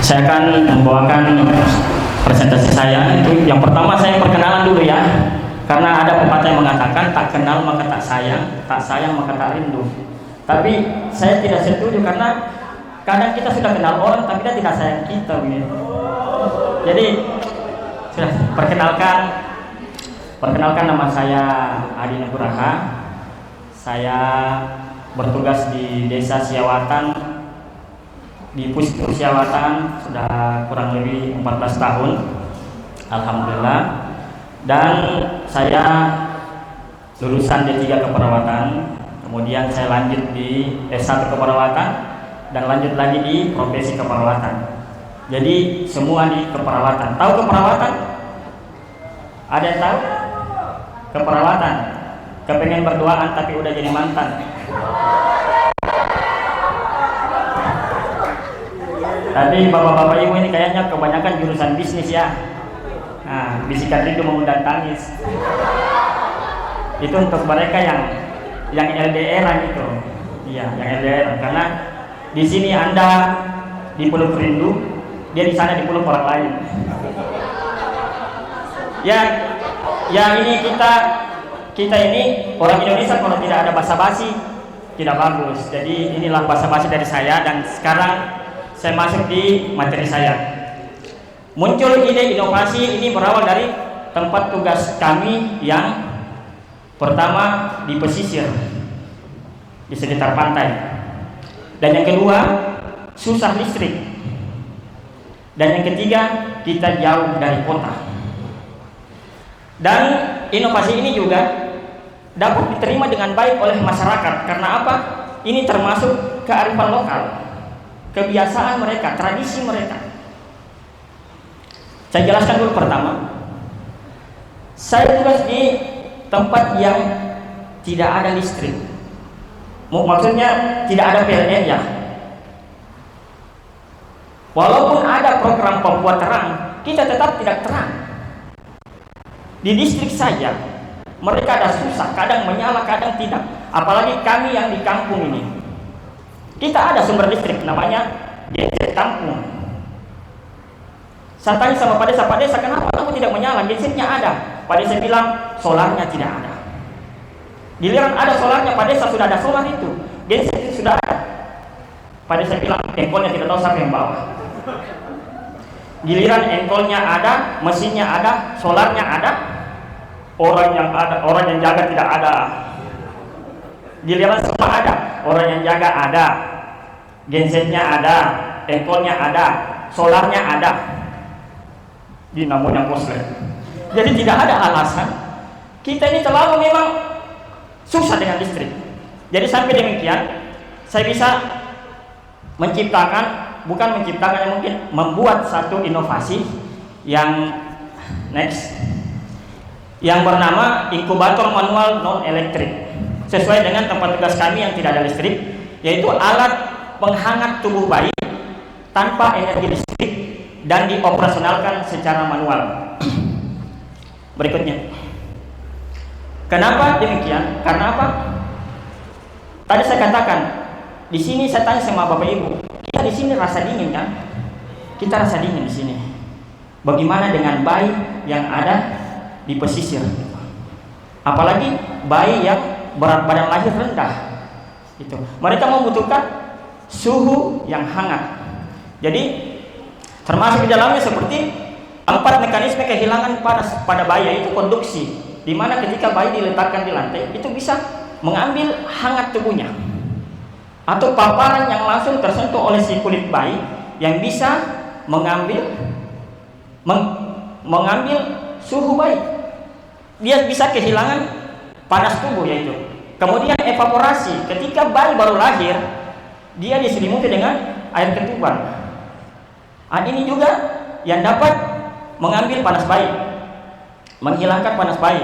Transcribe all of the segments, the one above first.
Saya akan membawakan presentasi saya. Itu yang pertama, saya perkenalan dulu ya. Karena ada pepatah yang mengatakan tak kenal maka tak sayang maka tak rindu. Tapi saya tidak setuju, karena kadang kita sudah kenal orang tapi dia tidak sayang kita gitu. Jadi sudah perkenalkan nama saya Adi Nugraha. Saya bertugas di Desa Siawatan, di Puskesmas Siawatan sudah kurang lebih 14 tahun, alhamdulillah. Dan saya lulusan D3 keperawatan, kemudian saya lanjut di S1 keperawatan, dan lanjut lagi di profesi keperawatan. Jadi semua di keperawatan. Tahu keperawatan? Ada yang tahu? Keperawatan. Kepengen berduaan tapi udah jadi mantan. Tadi bapak-bapak ibu ini kayaknya kebanyakan jurusan bisnis ya. Nah, bisikan rindu mengundang tangis. Itu untuk mereka yang LDR gitu. Iya, yang LDR. Karena di sini Anda dipeluk rindu, dia di sana dipeluk orang lain. Ya ini kita ini orang Indonesia, kalau tidak ada basa-basi tidak bagus. Jadi inilah basa-basi dari saya, dan sekarang saya masuk di materi saya. Muncul ide inovasi ini berawal dari tempat tugas kami yang pertama di pesisir, di sekitar pantai. Dan yang kedua, susah listrik. Dan yang ketiga, kita jauh dari kota. Dan inovasi ini juga dapat diterima dengan baik oleh masyarakat. Karena apa? Ini termasuk kearifan lokal, kebiasaan mereka, tradisi mereka. Saya jelaskan dulu. Pertama, saya tugas di tempat yang tidak ada listrik. Maksudnya tidak ada PLN ya. Walaupun ada program Papua Terang, kita tetap tidak terang. Di distrik saja mereka ada susah, kadang menyala, kadang tidak. Apalagi kami yang di kampung ini, kita ada sumber listrik namanya genset kampung. Saya tanya sama Pak Desa, kenapa kamu tidak menyala? Gensetnya ada. Pak Desa bilang solarnya tidak ada. Giliran ada solarnya, Pak Desa sudah ada solar itu, genset itu sudah ada. Pak Desa bilang engkolnya tidak tahu siapa yang bawa. Giliran engkolnya ada, mesinnya ada, solarnya ada, orang yang jaga tidak ada. Giliran semua ada, orang yang jaga ada, gensetnya ada, engkolnya ada, solarnya ada. Di namanya koslet. Jadi tidak ada alasan kita ini terlalu memang susah dengan listrik. Jadi sampai demikian saya bisa mungkin membuat satu inovasi yang yang bernama inkubator manual non elektrik, sesuai dengan tempat tugas kami yang tidak ada listrik, yaitu alat penghangat tubuh bayi tanpa energi listrik dan dioperasionalkan secara manual. Berikutnya, kenapa demikian? Karena apa? Tadi saya katakan, di sini saya tanya sama Bapak Ibu, kita di sini rasa dingin kan? Kita rasa dingin di sini. Bagaimana dengan bayi yang ada di pesisir? Apalagi bayi yang berat badan lahir rendah. Itu. Mereka membutuhkan suhu yang hangat. Jadi termasuk di dalamnya seperti 4 mekanisme kehilangan panas pada bayi, yaitu konduksi, di mana ketika bayi diletakkan di lantai itu bisa mengambil hangat tubuhnya, atau paparan yang langsung tersentuh oleh si kulit bayi yang bisa mengambil suhu bayi. Dia bisa kehilangan panas tubuh yaitu. Kemudian evaporasi, ketika bayi baru lahir dia diselimuti dengan air ketuban. Ini juga yang dapat mengambil panas bayi, menghilangkan panas bayi.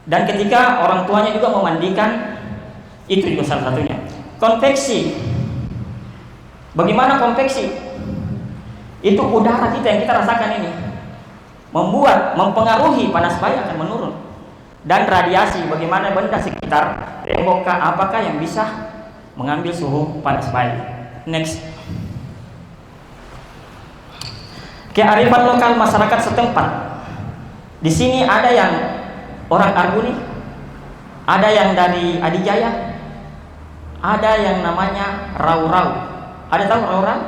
Dan ketika orang tuanya juga memandikan, itu juga salah satunya. Konveksi. Bagaimana konveksi? Itu udara kita yang kita rasakan ini mempengaruhi panas bayi akan menurun. Dan radiasi, bagaimana benda sekitar tembok apakah yang bisa mengambil suhu panas bayi. Next. kearifan lokal masyarakat setempat. Di sini ada yang orang Arguni, ada yang dari Adijaya, ada yang namanya Rau-Rau. Ada tahu Rau-Rau?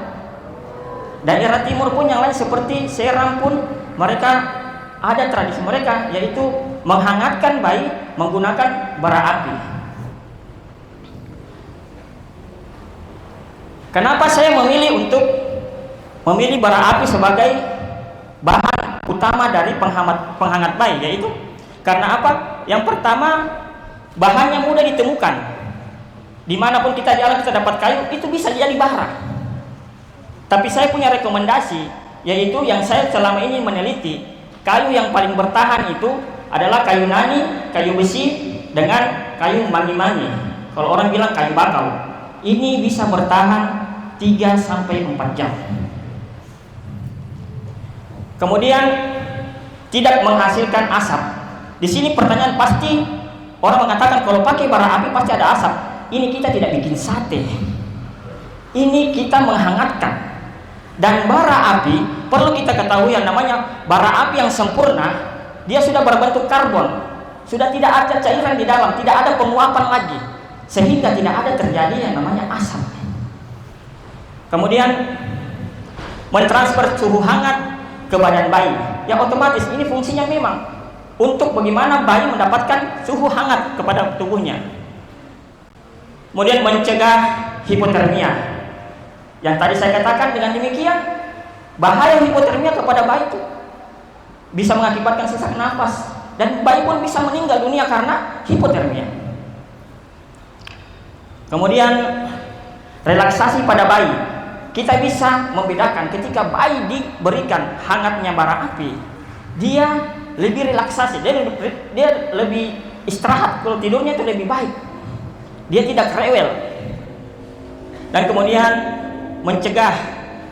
Daerah timur pun yang lain seperti Seram pun mereka ada tradisi mereka, yaitu menghangatkan bayi menggunakan bara api. Kenapa saya memilih bara api sebagai bahan utama dari penghangat bayi? Yaitu karena apa? Yang pertama, bahannya mudah ditemukan. Dimanapun kita jalan kita dapat kayu, itu bisa jadi bara. Tapi saya punya rekomendasi, yaitu yang saya selama ini meneliti, kayu yang paling bertahan itu adalah kayu nani, kayu besi, dengan kayu mangi-mangi. Kalau orang bilang kayu bakau, ini bisa bertahan 3-4 jam. Kemudian tidak menghasilkan asap. Di sini pertanyaan pasti orang mengatakan kalau pakai bara api pasti ada asap. Ini kita tidak bikin sate. Ini kita menghangatkan. Dan bara api perlu kita ketahui yang namanya bara api yang sempurna, dia sudah berbentuk karbon, sudah tidak ada cairan di dalam, tidak ada penguapan lagi, sehingga tidak ada terjadi yang namanya asap. Kemudian mentransfer suhu hangat ke badan bayi, ya otomatis ini fungsinya memang untuk bagaimana bayi mendapatkan suhu hangat kepada tubuhnya. Kemudian mencegah hipotermia. Yang tadi saya katakan, dengan demikian bahaya hipotermia kepada bayi itu bisa mengakibatkan sesak nafas, dan bayi pun bisa meninggal dunia karena hipotermia. Kemudian relaksasi pada bayi, kita bisa membedakan ketika bayi diberikan hangatnya bara api, dia lebih relaksasi, dia lebih istirahat, kalau tidurnya itu lebih baik, dia tidak rewel. Dan kemudian mencegah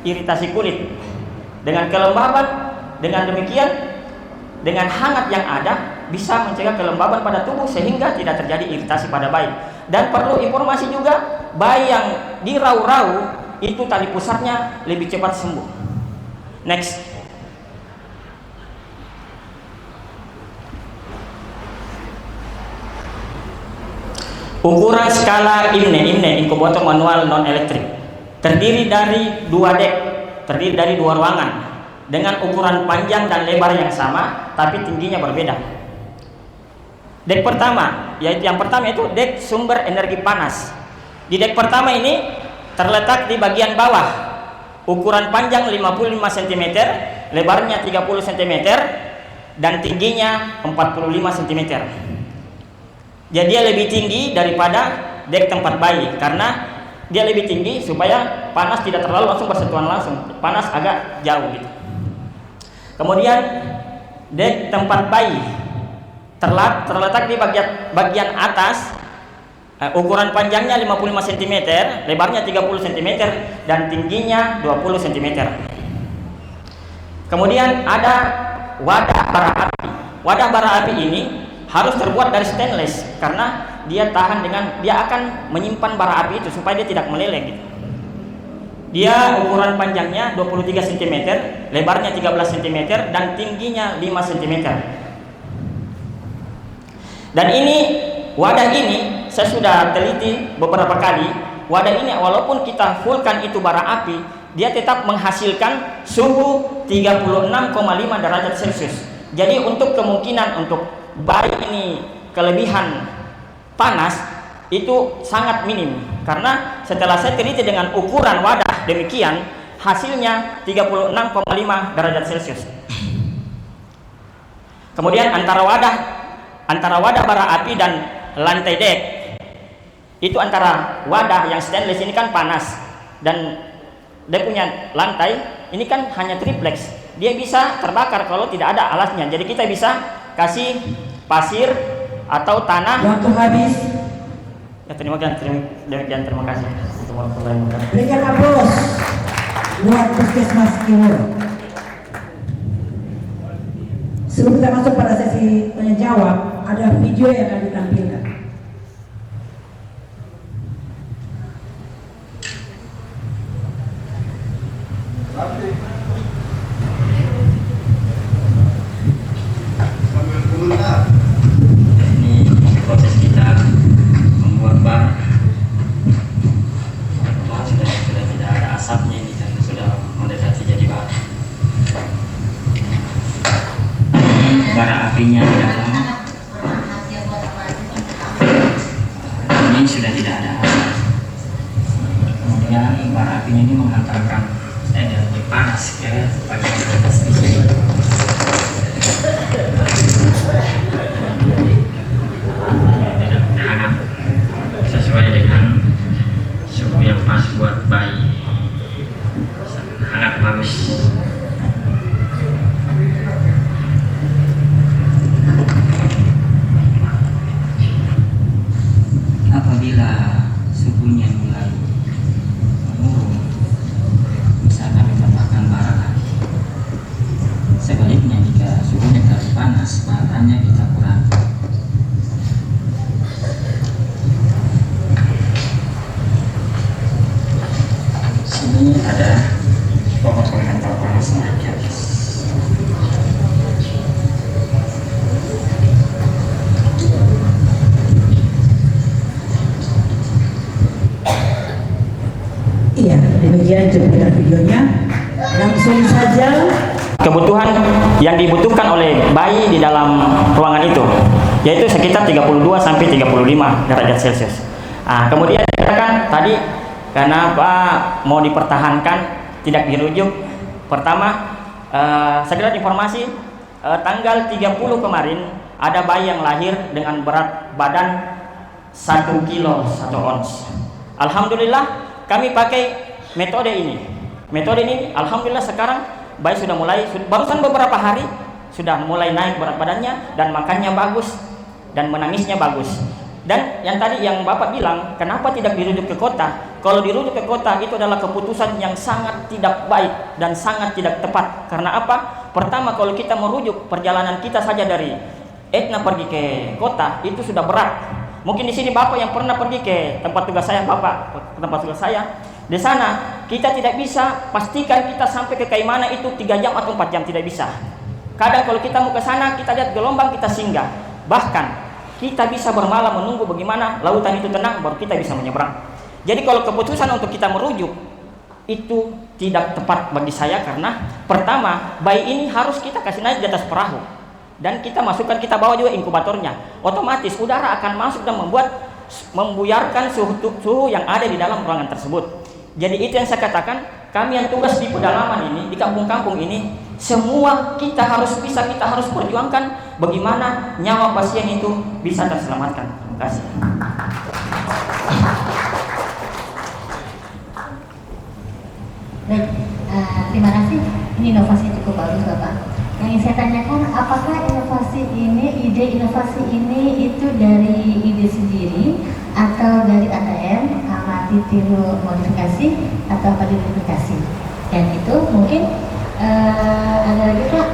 iritasi kulit dengan kelembaban. Dengan demikian, dengan hangat yang ada bisa mencegah kelembaban pada tubuh sehingga tidak terjadi iritasi pada bayi. Dan perlu informasi juga, bayi yang di rau-rau itu tali pusatnya lebih cepat sembuh. Next. Ukuran skala IMNE inkubator manual non elektrik terdiri dari 2 dek, terdiri dari 2 ruangan dengan ukuran panjang dan lebar yang sama, tapi tingginya berbeda. Dek pertama, yaitu yang pertama itu dek sumber energi panas. Di dek pertama ini terletak di bagian bawah, ukuran panjang 55 cm, lebarnya 30 cm, dan tingginya 45 cm. Jadi dia lebih tinggi daripada dek tempat bayi karena dia lebih tinggi supaya panas tidak terlalu langsung bersentuhan langsung, panas agak jauh gitu. Kemudian dek tempat bayi terletak di bagian atas, ukuran panjangnya 55 cm, lebarnya 30 cm, dan tingginya 20 cm. Kemudian ada wadah bara api. Wadah bara api ini harus terbuat dari stainless karena dia akan menyimpan bara api itu supaya dia tidak meleleh gitu. Dia ukuran panjangnya 23 cm, lebarnya 13 cm, dan tingginya 5 cm. Dan ini wadah ini saya sudah teliti beberapa kali. Wadah ini walaupun kita fullkan itu bara api, dia tetap menghasilkan suhu 36,5 derajat Celcius. Jadi untuk kemungkinan untuk bayi ini kelebihan panas itu sangat minim, karena setelah saya teliti dengan ukuran wadah demikian, hasilnya 36,5 derajat Celcius. Kemudian antara wadah bara api dan lantai dek itu, antara wadah yang stainless ini kan panas dan dia punya lantai ini kan hanya triplex, dia bisa terbakar kalau tidak ada alasnya. Jadi kita bisa kasih pasir atau tanah. Waktu habis. Ya, terima kasih. Berikan aplaus buat Puskesmas Timur. Sebelum kita masuk pada sesi tanya jawab, ada video yang akan ditampilkan. kemudian bara api ini menghantarkan energi panas ke bagian atas di sini. Hangat sesuai dengan suhu yang pas buat bayi, sangat bagus. Apabila suhunya mulai menurun, bisa kami tambahkan bara lagi. Sebaliknya jika suhunya terlalu panas, baranya kita kurangi. Sini ada pohon penghantar panasnya di atas. Iya, demikian cuplikan videonya. Langsung saja. Kebutuhan yang dibutuhkan oleh bayi di dalam ruangan itu yaitu sekitar 32 sampai 35 derajat Celcius. Kemudian dikatakan tadi kenapa mau dipertahankan tidak dirujuk. Pertama, sekedar informasi, tanggal 30 kemarin ada bayi yang lahir dengan berat badan 1 kilo 1 ons. Alhamdulillah kami pakai metode ini. Metode ini alhamdulillah sekarang bayi sudah mulai, barusan beberapa hari sudah mulai naik berat badannya dan makannya bagus dan menangisnya bagus. Dan yang tadi yang Bapak bilang, kenapa tidak dirujuk ke kota? Kalau dirujuk ke kota itu adalah keputusan yang sangat tidak baik dan sangat tidak tepat. Karena apa? Pertama, kalau kita merujuk perjalanan kita saja dari Etna pergi ke kota itu sudah berat. Mungkin di sini Bapak yang pernah pergi ke tempat tugas saya, Bapak ke tempat tugas saya, di sana kita tidak bisa pastikan kita sampai ke Kaimana itu 3 jam atau 4 jam, tidak bisa. Kadang kalau kita mau ke sana, kita lihat gelombang, kita singgah. Bahkan kita bisa bermalam menunggu bagaimana lautan itu tenang, baru kita bisa menyeberang. Jadi kalau keputusan untuk kita merujuk itu tidak tepat bagi saya, karena pertama, bayi ini harus kita kasih naik di atas perahu dan kita masukkan, kita bawa juga inkubatornya. Otomatis udara akan masuk dan membuyarkan suhu yang ada di dalam ruangan tersebut. Jadi itu yang saya katakan, kami yang tugas di pedalaman ini, di kampung-kampung ini, semua kita harus perjuangkan bagaimana nyawa pasien itu bisa terselamatkan. Terima kasih. Baik, terima kasih. Ini inovasi cukup bagus, Bapak. Yang ingin saya tanyakan, apakah ide inovasi ini itu dari ide sendiri atau dari ATM, amati tiru modifikasi, atau apa dimodifikasi? Dan itu mungkin ada lagi Pak,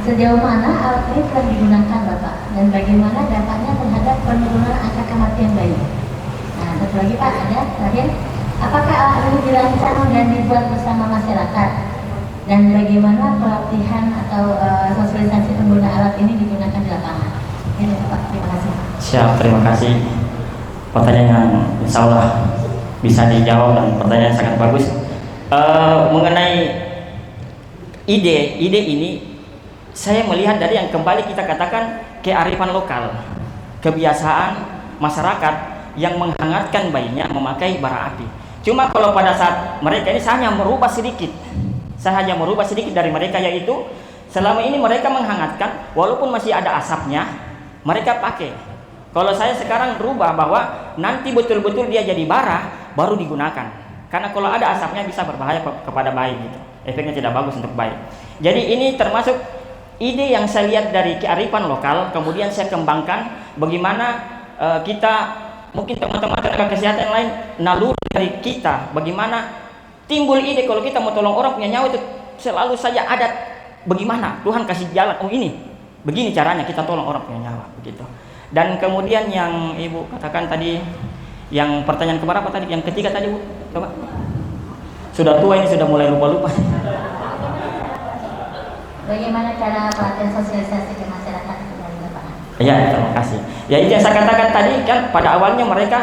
sejauh mana alat ini telah digunakan Bapak, dan bagaimana dampaknya terhadap penurunan angka kematian bayi? Nah, satu lagi Pak, ada terakhir, apakah alat ini dirancang dan dibuat bersama masyarakat? Dan bagaimana pelatihan atau sosialisasi pengguna alat ini digunakan di lapangan? Ini Pak, terima kasih. Siap, terima kasih. Pertanyaan yang insya Allah bisa dijawab dan pertanyaan sangat bagus. Mengenai ide ini, saya melihat dari yang kembali kita katakan kearifan lokal, kebiasaan masyarakat yang menghangatkan bayinya memakai bara api. Cuma kalau pada saat mereka ini saya hanya merubah sedikit dari mereka, yaitu selama ini mereka menghangatkan walaupun masih ada asapnya, mereka pakai. Kalau saya sekarang berubah bahwa nanti betul-betul dia jadi bara baru digunakan, karena kalau ada asapnya bisa berbahaya kepada bayi gitu. Efeknya tidak bagus untuk bayi. Jadi ini termasuk ide yang saya lihat dari kearifan lokal, kemudian saya kembangkan bagaimana kita, mungkin teman-teman tenaga kesehatan yang lain, naluri dari kita, bagaimana timbul ide kalau kita mau tolong orang punya nyawa itu selalu saja ada bagaimana Tuhan kasih jalan, oh ini begini caranya kita tolong orang punya nyawa begitu. Dan kemudian yang Ibu katakan tadi, yang pertanyaan keberapa tadi, yang ketiga tadi Bu, coba. Sudah tua ini, sudah mulai lupa-lupa. Bagaimana cara pelatihan sosialisasi ke masyarakat dari lapangan? Ya, terima kasih. Ya itu yang saya katakan tadi kan, pada awalnya mereka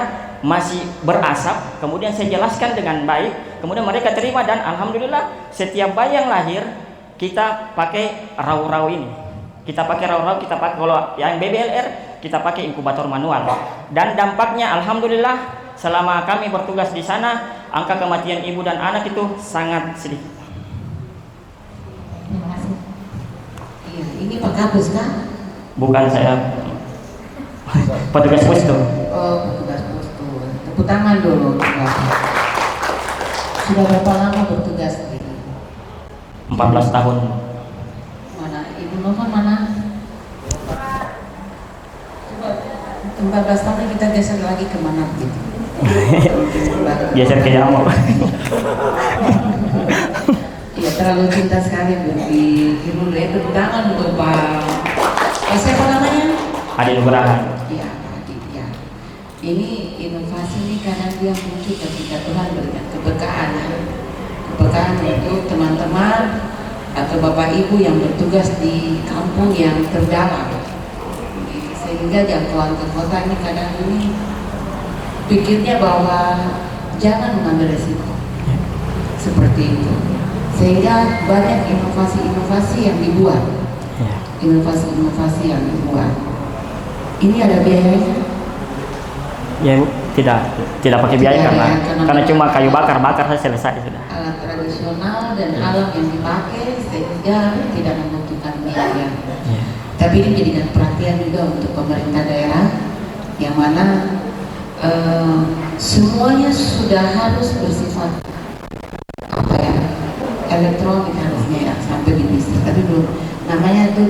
masih berasap, kemudian saya jelaskan dengan baik, kemudian mereka terima, dan alhamdulillah setiap bayi yang lahir kita pakai raw ini. Kita pakai raw, kalau yang BBLR kita pakai inkubator manual. Dan dampaknya alhamdulillah selama kami bertugas di sana, angka kematian ibu dan anak itu sangat sedikit. Terima kasih. Iya, ini Pak Kapus kan? Bukan, saya petugas pustu. Oh, petugas posko. Tepuk tangan dulu. Bapak. Sudah berapa lama bertugas di 14 tahun. mana? Ibu Nova mana? Coba 14 tahun kita geser lagi kemana gitu? Geser ke Jamur. Iya, terlalu cinta sekali di Himul ya. Tepuk tangan untuk Pak. Siapa namanya? Adi Nugraha. Iya, Adit ya. Ini inovasi ini kadang dia muncul ketika Tuhan berikan keberkahan. Keberkahan untuk teman-teman atau bapak ibu yang bertugas di kampung yang terdalam. Sehingga jangkauan ke kota ini kadang ini pikirnya bahwa jangan mengambil resiko seperti itu. Sehingga banyak inovasi-inovasi yang dibuat. Inovasi-inovasi yang dibuat. Ini ada biayanya? Ya Bu, tidak pakai biaya Tidak, karena ya, karena cuma kayu bakar saya selesai sudah. Alat tradisional dan alat yang dipakai sehingga tidak membutuhkan biaya. Ya. Tapi ini menjadikan perhatian juga untuk pemerintah daerah yang mana semuanya sudah harus bersifat apa ya, elektronik harusnya ya, sampai di bisnis. Tapi belum namanya itu